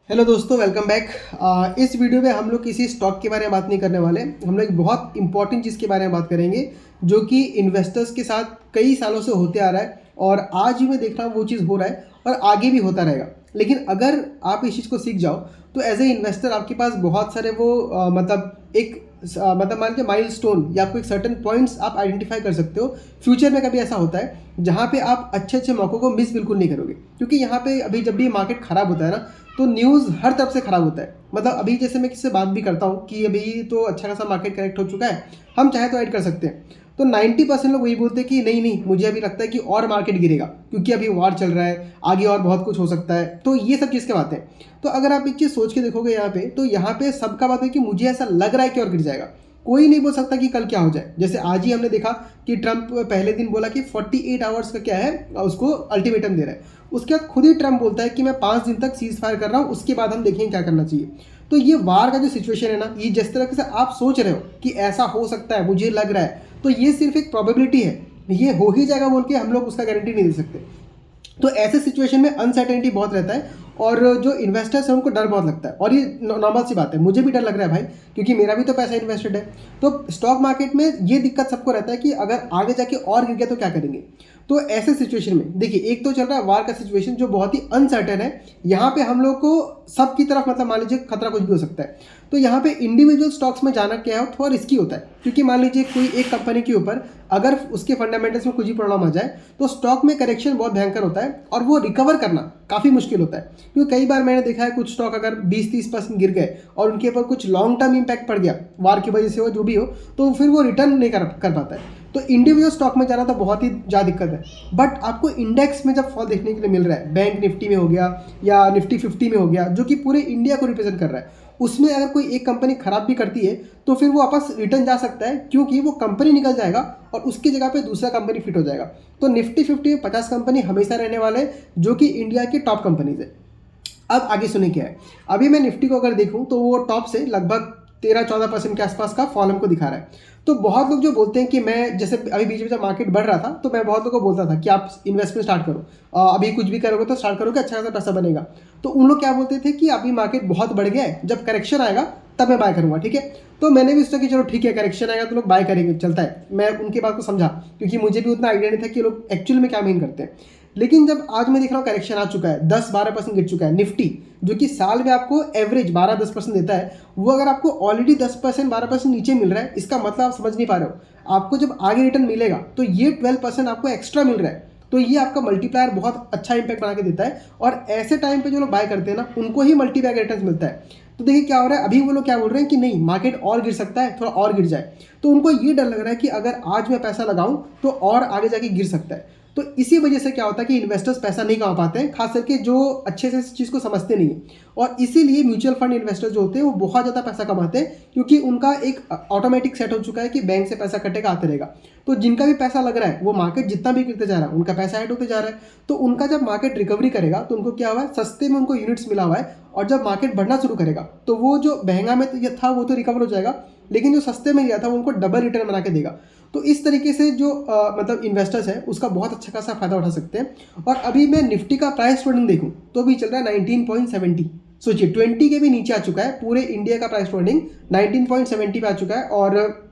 Hello दोस्तों, welcome back. इस video में हम लोग किसी स्टॉक के बारे में बात नहीं करने वाले। हम लोग एक बहुत इंपॉर्टेंट चीज़ के बारे में बात करेंगे जो कि इन्वेस्टर्स के साथ कई सालों से होते आ रहा है और आज ही मैं देख रहा हूँ वो चीज़ हो रहा है और आगे भी होता रहेगा। लेकिन अगर आप इस चीज़ को सीख जाओ तो एज ए इन्वेस्टर आपके पास बहुत सारे वो मतलब मान लीजिए माइलस्टोन या कोई सर्टेन पॉइंट्स आप आइडेंटिफाई कर सकते हो। फ्यूचर में कभी ऐसा होता है जहाँ पे आप अच्छे अच्छे मौक़ों को मिस बिल्कुल नहीं करोगे, क्योंकि यहाँ पे अभी जब भी मार्केट ख़राब होता है ना तो न्यूज़ हर तरफ से ख़राब होता है। मतलब अभी जैसे मैं किसी से बात भी करता हूँ कि अभी तो अच्छा खासा मार्केट करेक्ट हो चुका है, हम चाहे तो ऐड कर सकते हैं, तो 90% लोग वही बोलते हैं कि नहीं नहीं, मुझे अभी लगता है कि और मार्केट गिरेगा क्योंकि अभी वॉर चल रहा है, आगे और बहुत कुछ हो सकता है। तो ये सब चीज़ की बातें। तो अगर आप एक चीज़ सोच के देखोगे यहाँ पे, तो यहाँ पे सबका बात है कि मुझे ऐसा लग रहा है कि और गिर जाएगा। कोई नहीं बोल सकता कि कल क्या हो जाए। जैसे आज ही हमने देखा कि ट्रंप पहले दिन बोला कि 48 आवर्स का क्या है, उसको अल्टीमेटम दे रहा है। उसके बाद खुद ही ट्रंप बोलता है कि मैं 5 दिन तक सीज फायर कर रहा हूँ, उसके बाद हम देखेंगे क्या करना चाहिए। तो ये वार का जो सिचुएशन है ना, ये जिस तरह से आप सोच रहे हो कि ऐसा हो सकता है, मुझे लग रहा है, तो ये सिर्फ एक प्रोबेबिलिटी है। ये हो ही जाएगा बोल के हम लोग उसका गारंटी नहीं दे सकते। तो ऐसे सिचुएशन में अनसर्टेनिटी बहुत रहता है और जो इन्वेस्टर्स हैं उनको डर बहुत लगता है। और ये नॉर्मल सी बात है, मुझे भी डर लग रहा है भाई, क्योंकि मेरा भी तो पैसा इन्वेस्टेड है। तो स्टॉक मार्केट में ये दिक्कत सबको रहता है कि अगर आगे जाके और गिर गया तो क्या करेंगे। तो ऐसे सिचुएशन में देखिए, एक तो चल रहा है वार का सिचुएशन जो बहुत ही अनसर्टेन है। यहाँ पे हम लोग को सबकी तरफ मतलब मान लीजिए खतरा कुछ भी हो सकता है। तो यहाँ पे इंडिविजुअल स्टॉक्स में जाना क्या है, थोड़ा रिस्की होता है, क्योंकि मान लीजिए कोई एक कंपनी के ऊपर अगर उसके फंडामेंटल्स में कुछ भी प्रॉब्लम आ जाए तो स्टॉक में करेक्शन बहुत भयंकर होता है और वो रिकवर करना काफ़ी मुश्किल होता है। क्योंकि कई बार मैंने देखा है कुछ स्टॉक अगर 20-30% गिर गए और उनके ऊपर कुछ लॉन्ग टर्म इम्पैक्ट पड़ गया, वार की वजह से हो जो भी हो, तो फिर वो रिटर्न नहीं कर पाता है। तो इंडिविजुअल स्टॉक में जाना तो बहुत ही ज़्यादा दिक्कत है। बट आपको इंडेक्स में जब फॉल देखने के लिए मिल रहा है, बैंक निफ्टी में हो गया या निफ्टी 50 में हो गया, जो कि पूरे इंडिया को रिप्रेजेंट कर रहा है, उसमें अगर कोई एक कंपनी खराब भी करती है तो फिर वो वापस रिटर्न जा सकता है, क्योंकि वो कंपनी निकल जाएगा और उसकी जगह पे दूसरा कंपनी फिट हो जाएगा। तो निफ्टी 50 में 50 कंपनी हमेशा रहने वाले हैं जो कि इंडिया की टॉप कंपनीज है। अब आगे सुनिए क्या है। अभी मैं निफ्टी को अगर देखूं तो वो टॉप से लगभग 13-14% के आसपास का फॉल हमको दिखा रहा है। तो बहुत लोग जो बोलते हैं कि मैं, जैसे अभी बीच में जब मार्केट बढ़ रहा था तो मैं बहुत लोगों को बोलता था कि आप इन्वेस्टमेंट स्टार्ट करो, अभी कुछ भी करोगे तो स्टार्ट करोगे, अच्छा खासा पैसा बनेगा। तो उन लोग क्या बोलते थे कि अभी मार्केट बहुत बढ़ गया है, जब करेक्शन आएगा तब मैं बाय करूंगा, ठीक है। तो मैंने भी सोचा कि चलो ठीक है, करेक्शन आएगा तो लोग बाय करेंगे, चलता है। मैं उनकी बात को समझा, क्योंकि मुझे भी उतना आइडिया नहीं था कि लोग एक्चुअल में क्या मीन करते हैं। लेकिन जब आज मैं देख रहा हूँ करेक्शन आ चुका है, 10-12% गिर चुका है निफ्टी, जो कि साल में आपको एवरेज 12-10% देता है, वो अगर आपको ऑलरेडी 10% 12% नीचे मिल रहा है, इसका मतलब आप समझ नहीं पा रहे हो। आपको जब आगे रिटर्न मिलेगा तो ये 12% आपको एक्स्ट्रा मिल रहा है। तो ये आपका मल्टीप्लायर बहुत अच्छा इंपैक्ट बना के देता है और ऐसे टाइम पे जो लोग बाय करते हैं ना, उनको ही मल्टीप्लायर रिटर्न मिलता है। तो देखिए क्या हो रहा है, अभी वो लोग क्या बोल रहे हैं कि नहीं मार्केट और गिर सकता है, थोड़ा और गिर जाए। तो उनको ये डर लग रहा है कि अगर आज मैं पैसा लगाऊं तो और आगे जाके गिर सकता है। तो इसी वजह से क्या होता है कि इन्वेस्टर्स पैसा नहीं कमा पाते हैं, खास करके जो अच्छे से इस चीज़ को समझते नहीं है। और इसीलिए म्यूचुअल फंड इन्वेस्टर जो होते हैं वो बहुत ज़्यादा पैसा कमाते हैं, क्योंकि उनका एक ऑटोमेटिक सेट हो चुका है कि बैंक से पैसा कटेगा आते रहेगा। तो जिनका भी पैसा लग रहा है, वो मार्केट जितना भी गिरते जा रहा है उनका पैसा ऐड होते जा रहा है। तो उनका जब मार्केट रिकवरी करेगा तो उनको क्या हुआ है, सस्ते में उनको यूनिट्स मिला हुआ है, और जब मार्केट बढ़ना शुरू करेगा तो वो जो महंगा में था वो तो रिकवर हो जाएगा, लेकिन जो सस्ते में गया था वो उनको डबल रिटर्न बना के देगा। तो इस तरीके से जो मतलब इन्वेस्टर्स है उसका बहुत अच्छा खासा फायदा उठा सकते हैं। और अभी मैं निफ्टी का प्राइस ट्रेडिंग देखूं तो अभी चल रहा है 19.70। सोचिए 20 के भी नीचे आ चुका है, पूरे इंडिया का प्राइस ट्रेडिंग 19.70 पे आ चुका है, और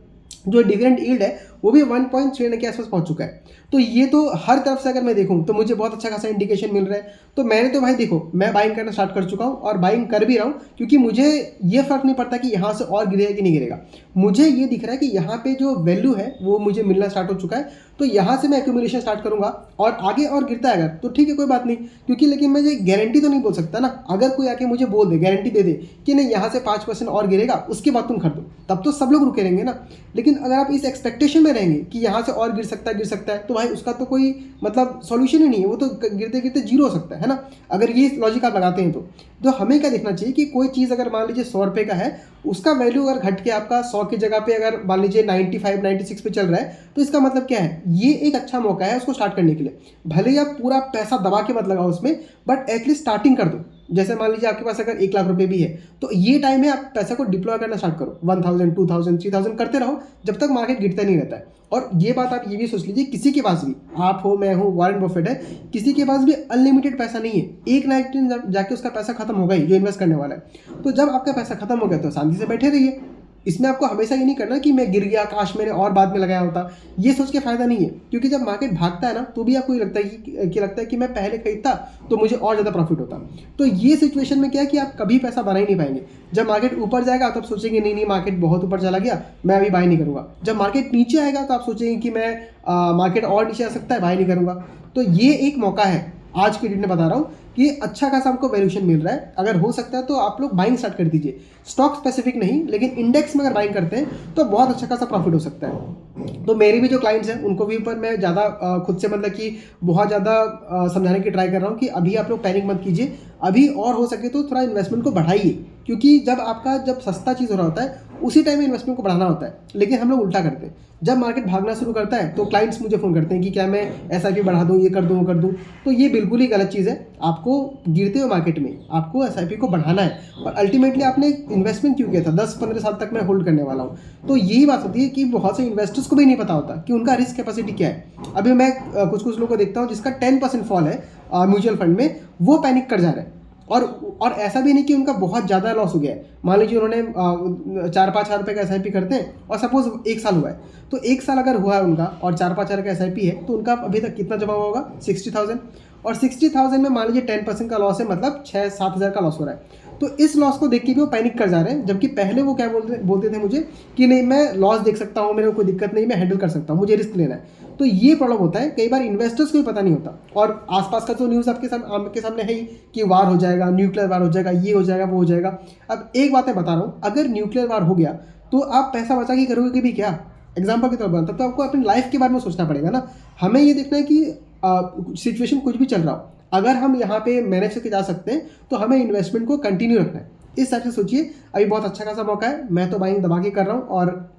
जो डिविडेंड यील्ड है वो भी 1.3 के आसपास पहुंच चुका है। तो ये तो हर तरफ से अगर मैं देखूं तो मुझे बहुत अच्छा खासा इंडिकेशन मिल रहा है। तो मैंने तो भाई देखो, मैं बाइंग करना स्टार्ट कर चुका हूं और बाइंग कर भी रहा हूं, क्योंकि मुझे ये फर्क नहीं पड़ता कि यहाँ से और गिरेगा कि नहीं गिरेगा। मुझे ये दिख रहा है कि यहाँ पे जो वैल्यू है वो मुझे मिलना स्टार्ट हो चुका है। तो यहाँ से मैं एक्यूमुलेशन स्टार्ट करूंगा, और आगे और गिरता है अगर तो ठीक है, कोई बात नहीं, क्योंकि लेकिन मैं ये गारंटी तो नहीं बोल सकता ना। अगर कोई आके मुझे बोल दे, गारंटी दे दे कि नहीं यहाँ से 5% और गिरेगा, उसके बाद तुम खरीदो, तब तो सब लोग रुके रहेंगे ना। लेकिन अगर आप इस एक्सपेक्टेशन में रहेंगे कि यहाँ से और गिर सकता है, तो भाई उसका तो कोई मतलब सॉल्यूशन ही नहीं है, वो तो गिरते गिरते जीरो हो सकता है ना। अगर ये लॉजिक आप लगाते हैं तो हमें क्या देखना चाहिए कि कोई चीज़ अगर मान लीजिए 100 रुपये का है, उसका वैल्यू अगर घट के आपका 100 की जगह पे अगर मान लीजिए 95-96 पे चल रहा है, तो इसका मतलब क्या है, ये एक अच्छा मौका है उसको स्टार्ट करने के लिए। भले ही आप पूरा पैसा दबा के मत लगाओ उसमें, बट एटलीस्ट स्टार्टिंग कर दो। जैसे मान लीजिए आपके पास अगर 1 लाख रुपए भी है, तो ये टाइम है आप पैसा को डिप्लॉय करना स्टार्ट करो, 1000, 2000, 3000 करते रहो जब तक मार्केट गिरता नहीं रहता है। और ये बात आप ये भी सोच लीजिए, किसी के पास भी, आप हो, मैं हूँ, वॉरेन बफेट है, किसी के पास भी अनलिमिटेड पैसा नहीं है। एक ना एक दिन जाके उसका पैसा खत्म होगा ही जो इन्वेस्ट करने वाला है। तो जब आपका पैसा खत्म हो गया तो शांति से बैठे रहिए। इसमें आपको हमेशा ये नहीं करना कि मैं गिर गया, काश मैंने और बाद में लगाया होता, ये सोच के फायदा नहीं है। क्योंकि जब मार्केट भागता है ना, तो भी आपको ये लगता है कि मैं पहले खरीदता तो मुझे और ज़्यादा प्रॉफिट होता। तो ये सिचुएशन में क्या है कि आप कभी पैसा बना ही नहीं पाएंगे। जब मार्केट ऊपर जाएगा तो आप सोचेंगे नहीं नहीं मार्केट बहुत ऊपर चला गया, मैं अभी बाय नहीं करूँगा। जब मार्केट नीचे आएगा तो आप सोचेंगे कि मैं मार्केट और नीचे आ सकता है, बाय नहीं करूँगा। तो ये एक मौका है, आज की डेट में बता रहा हूँ कि अच्छा खासा हमको वैल्यूएशन मिल रहा है। अगर हो सकता है तो आप लोग बाइंग स्टार्ट कर दीजिए, स्टॉक स्पेसिफिक नहीं, लेकिन इंडेक्स में अगर बाइंग करते हैं तो बहुत अच्छा खासा प्रॉफिट हो सकता है। तो मेरे भी जो क्लाइंट्स हैं उनको भी ऊपर मैं ज़्यादा खुद से मतलब कि बहुत ज़्यादा समझाने की ट्राई कर रहा हूँ कि अभी आप लोग पैनिक मत कीजिए, अभी और हो सके तो थोड़ा इन्वेस्टमेंट को बढ़ाइए। क्योंकि जब सस्ता चीज़ हो रहा होता है उसी टाइम में इन्वेस्टमेंट को बढ़ाना होता है। लेकिन हम लोग उल्टा करते हैं, जब मार्केट भागना शुरू करता है तो क्लाइंट्स मुझे फ़ोन करते हैं कि क्या मैं SIP बढ़ा दूँ, ये कर दूँ, वो कर दूँ। तो ये बिल्कुल ही गलत चीज़ है। आपको गिरते हुए मार्केट में आपको SIP को बढ़ाना है, और अल्टीमेटली आपने इन्वेस्टमेंट क्यों किया था, 10-15 साल तक मैं होल्ड करने वाला हूँ। तो यही बात होती है कि बहुत से इन्वेस्टर्स को भी नहीं पता होता कि उनका रिस्क कैपेसिटी क्या है। अभी मैं कुछ लोगों को देखता हूँ जिसका 10% फॉल है म्यूचुअल फंड में, वो पैनिक कर जा रहे हैं। और ऐसा भी नहीं कि उनका बहुत ज़्यादा लॉस हो गया है। मान लीजिए उन्होंने 4-5 हज़ार रुपये का SIP करते हैं और सपोज 1 साल हुआ है, तो 1 साल अगर हुआ है उनका और 4-5 हज़ार का SIP है, तो उनका अभी तक कितना जमा होगा, 60,000। और 60,000 में मान लीजिए 10% का लॉस है, मतलब 6-7 हज़ार का लॉस हो रहा है। तो इस लॉस को देख के भी वो पैनिक कर जा रहे हैं, जबकि पहले वो क्या बोलते थे मुझे कि नहीं मैं लॉस देख सकता हूँ, मेरे को कोई दिक्कत नहीं, मैं हैंडल कर सकता हूँ, मुझे रिस्क लेना है। तो ये प्रॉब्लम होता है, कई बार इन्वेस्टर्स को भी पता नहीं होता। और आसपास का तो न्यूज़ आपके सामने है ही कि वार हो जाएगा, न्यूक्लियर वार हो जाएगा, ये हो जाएगा, वो हो जाएगा। अब एक बात मैं बता रहा हूँ, अगर न्यूक्लियर वार हो गया तो आप पैसा बचा के करोगे कि भी क्या, एग्जाम्पल की तरफ बना, तब तो आपको अपनी लाइफ के बारे में सोचना पड़ेगा ना। हमें ये देखना है कि सिचुएशन कुछ भी चल रहा हो, अगर हम यहाँ पे मैनेज करके जा सकते हैं तो हमें इन्वेस्टमेंट को कंटिन्यू रखना है। इस तरह से सोचिए, अभी बहुत अच्छा खासा मौका है, मैं तो बाइंग दबा के कर रहा हूँ। और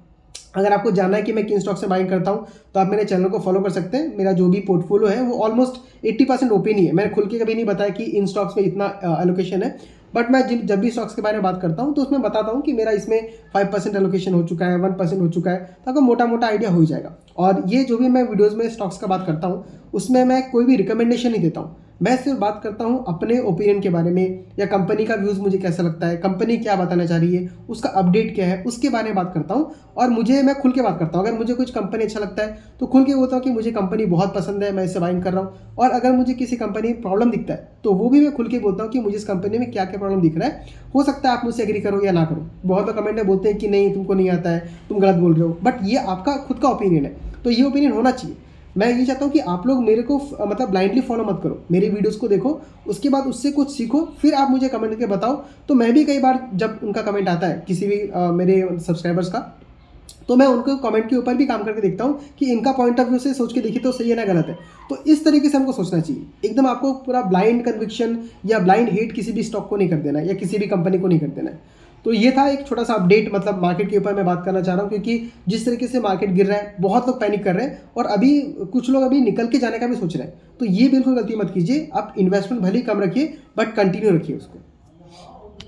अगर आपको जानना है कि मैं किन स्टॉक से बाइंग करता हूँ तो आप मेरे चैनल को फॉलो कर सकते हैं। मेरा जो भी पोर्टफोलियो है वो ऑलमोस्ट 80% ओपन ही है। मैंने खुल के कभी नहीं बताया कि इन स्टॉक्स में इतना एलोकेशन है, बट मैं जब भी स्टॉक्स के बारे में बात करता हूँ तो उसमें बताता हूँ कि मेरा इसमें 5% एलोकेशन हो चुका है, 1% हो चुका है, तो आपको मोटा मोटा आइडिया हो ही जाएगा। और ये जो भी मैं वीडियोज़ में स्टॉक्स का बात करता हूँ उसमें मैं कोई भी रिकमेंडेशन नहीं देता हूँ, मैं सिर्फ बात करता हूँ अपने ओपिनियन के बारे में, या कंपनी का व्यूज़ मुझे कैसा लगता है, कंपनी क्या बताना चाह रही है, उसका अपडेट क्या है, उसके बारे में बात करता हूँ। और मैं खुल के बात करता हूँ, अगर मुझे कुछ कंपनी अच्छा लगता है तो खुल के बोलता हूँ कि मुझे कंपनी बहुत पसंद है, मैं इसे बाइंग कर रहा हूँ। और अगर मुझे किसी कंपनी में प्रॉब्लम दिखता है तो वो भी मैं खुल के बोलता हूँ कि मुझे इस कंपनी में क्या क्या प्रॉब्लम दिख रहा है। हो सकता है आप मुझसे एग्री करो या ना करो, बहुत लोग कमेंट में बोलते हैं कि नहीं तुमको नहीं आता है, तुम गलत बोल रहे हो, बट ये आपका खुद का ओपिनियन है, तो ये ओपिनियन होना चाहिए। मैं ये चाहता हूँ कि आप लोग मेरे को मतलब ब्लाइंडली फॉलो मत करो, मेरी वीडियोस को देखो, उसके बाद उससे कुछ सीखो, फिर आप मुझे कमेंट करके बताओ। तो मैं भी कई बार जब उनका कमेंट आता है किसी भी मेरे सब्सक्राइबर्स का, तो मैं उनको कमेंट के ऊपर भी काम करके देखता हूँ कि इनका पॉइंट ऑफ व्यू से सोच के देखिए तो सही है ना गलत है। तो इस तरीके से हमको सोचना चाहिए, एकदम आपको पूरा ब्लाइंड कन्विक्शन या ब्लाइंड हेट किसी भी स्टॉक को नहीं कर देना है या किसी भी कंपनी को नहीं कर देना है। तो ये था एक छोटा सा अपडेट, मतलब मार्केट के ऊपर मैं बात करना चाह रहा हूँ, क्योंकि जिस तरीके से मार्केट गिर रहा है बहुत लोग पैनिक कर रहे हैं और अभी कुछ लोग अभी निकल के जाने का भी सोच रहे हैं। तो ये बिल्कुल गलती मत कीजिए, आप इन्वेस्टमेंट भले ही कम रखिए बट कंटिन्यू रखिए उसको।